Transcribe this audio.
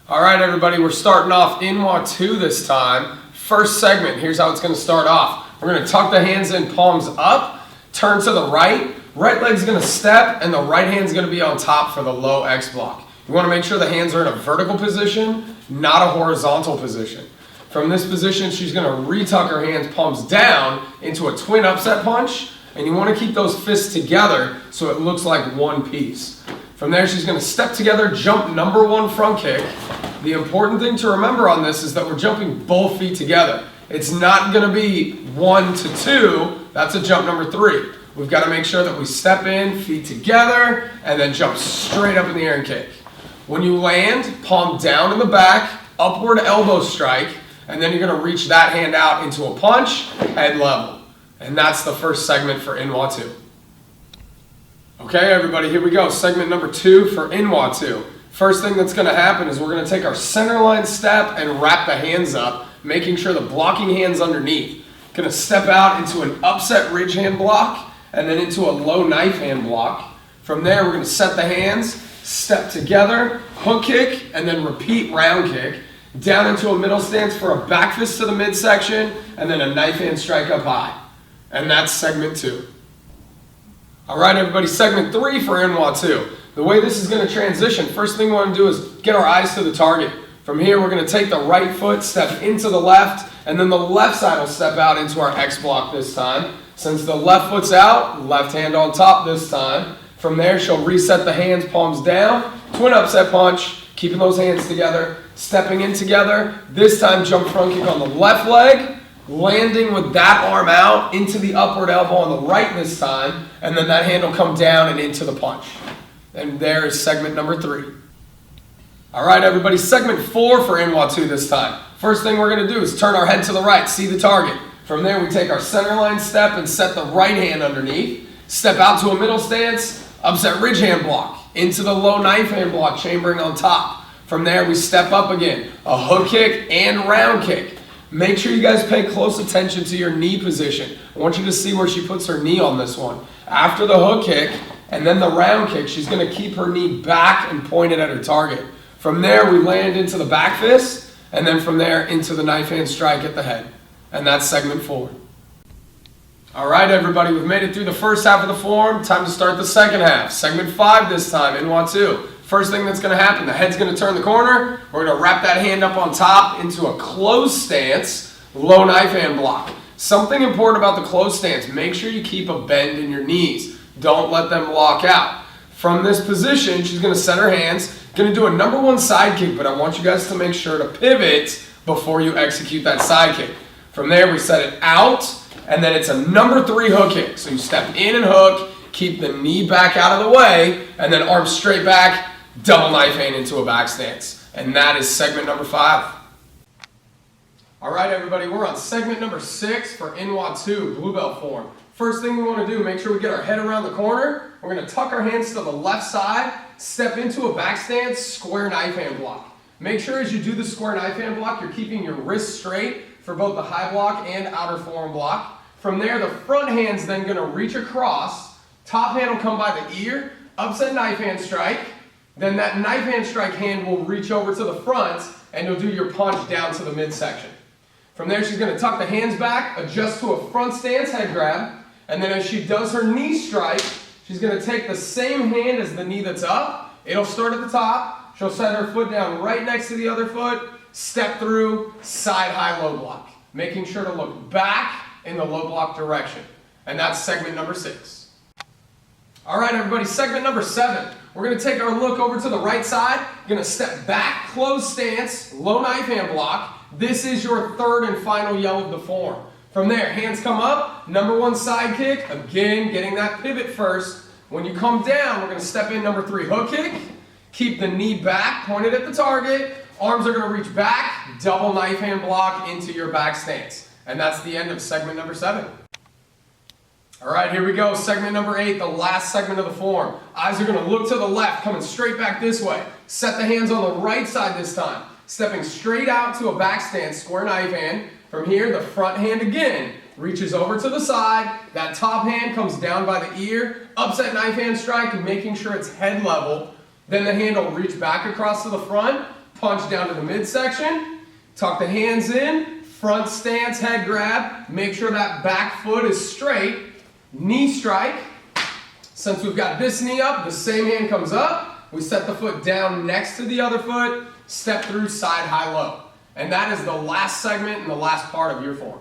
All right, everybody, we're starting off in Wha 2 this time. First segment, here's how it's going to start off. We're going to tuck the hands in, palms up, turn to the right. Right leg's going to step, and the right hand's going to be on top for the low X block. You want to make sure the hands are in a vertical position, not a horizontal position. From this position, she's going to retuck her hands, palms down, into a twin upset punch, and you want to keep those fists together so it looks like one piece. From there, she's going to step together, jump number one front kick. The important thing to remember on this is that we're jumping both feet together. It's not going to be 1 to 2. That's a jump number 3. We've got to make sure that we step in, feet together, and then jump straight up in the air and kick. When you land, palm down in the back, upward elbow strike, and then you're going to reach that hand out into a punch, head level. And that's the first segment for in Wha 2. Okay, everybody, here we go. Segment number 2 for in Wha 2. First thing that's going to happen is we're going to take our center line step and wrap the hands up, making sure the blocking hand's underneath. Going to step out into an upset ridge hand block and then into a low knife hand block. From there, we're going to set the hands, step together, hook kick, and then repeat round kick. Down into a middle stance for a back fist to the midsection, and then a knife hand strike up high. And that's segment 2. All right, everybody, segment 3 for in Wha 2. The way this is going to transition, first thing we want to do is get our eyes to the target. From here, we're going to take the right foot, step into the left, and then the left side will step out into our X block this time. Since the left foot's out, left hand on top this time. From there, she'll reset the hands, palms down, twin upset punch, keeping those hands together, stepping in together. This time, jump front kick on the left leg, landing with that arm out into the upward elbow on the right this time, and then that hand will come down and into the punch. And there is segment number 3. All right, everybody, segment 4 for in Wha 2 this time. First thing we're going to do is turn our head to the right, see the target. From there, we take our center line step and set the right hand underneath. Step out to a middle stance, upset ridge hand block, into the low knife hand block, chambering on top. From there, we step up again, a hook kick and round kick. Make sure you guys pay close attention to your knee position. I want you to see where she puts her knee on this one. After the hook kick and then the round kick, she's going to keep her knee back and pointed at her target. From there, we land into the back fist, and then from there into the knife hand strike at the head. And that's segment 4. All right, everybody, we've made it through the first half of the form. Time to start the second half. Segment 5 this time, in Wha 2. First thing that's going to happen, the head's going to turn the corner. We're going to wrap that hand up on top into a closed stance, low knife hand block. Something important about the closed stance, make sure you keep a bend in your knees. Don't let them lock out. From this position, she's going to set her hands, going to do a number 1 side kick, but I want you guys to make sure to pivot before you execute that side kick. From there, we set it out, and then it's a number 3 hook kick. So you step in and hook, keep the knee back out of the way, and then arms straight back, double knife hand into a back stance. And that is segment number 5. All right, everybody, we're on segment number 6 for in Wha 2, blue belt form. First thing we want to do, make sure we get our head around the corner. We're going to tuck our hands to the left side, step into a back stance, square knife hand block. Make sure as you do the square knife hand block, you're keeping your wrists straight for both the high block and outer forearm block. From there, the front hand's then going to reach across. Top hand will come by the ear, upset knife hand strike. Then that knife hand strike hand will reach over to the front, and you'll do your punch down to the midsection. From there, she's going to tuck the hands back, adjust to a front stance head grab, and then as she does her knee strike, she's going to take the same hand as the knee that's up. It'll start at the top. She'll set her foot down right next to the other foot, step through, side high low block, making sure to look back in the low block direction. And that's segment number 6. All right, everybody, segment number 7. We're going to take our look over to the right side. Going to step back, closed stance, low knife hand block. This is your third and final yell of the form. From there, hands come up, number 1 side kick. Again, getting that pivot first. When you come down, we're going to step in number 3 hook kick. Keep the knee back, pointed at the target. Arms are going to reach back, double knife hand block into your back stance. And that's the end of segment number 7. All right, here we go. Segment number 8, the last segment of the form. Eyes are going to look to the left, coming straight back this way. Set the hands on the right side this time. Stepping straight out to a back stance, square knife hand. From here, the front hand again reaches over to the side. That top hand comes down by the ear. Upset knife hand strike, making sure it's head level. Then the hand will reach back across to the front. punch down to the midsection, tuck the hands in, front stance, head grab, make sure that back foot is straight, knee strike. Since we've got this knee up, the same hand comes up, we set the foot down next to the other foot, step through side, high, low. And that is the last segment and the last part of your form.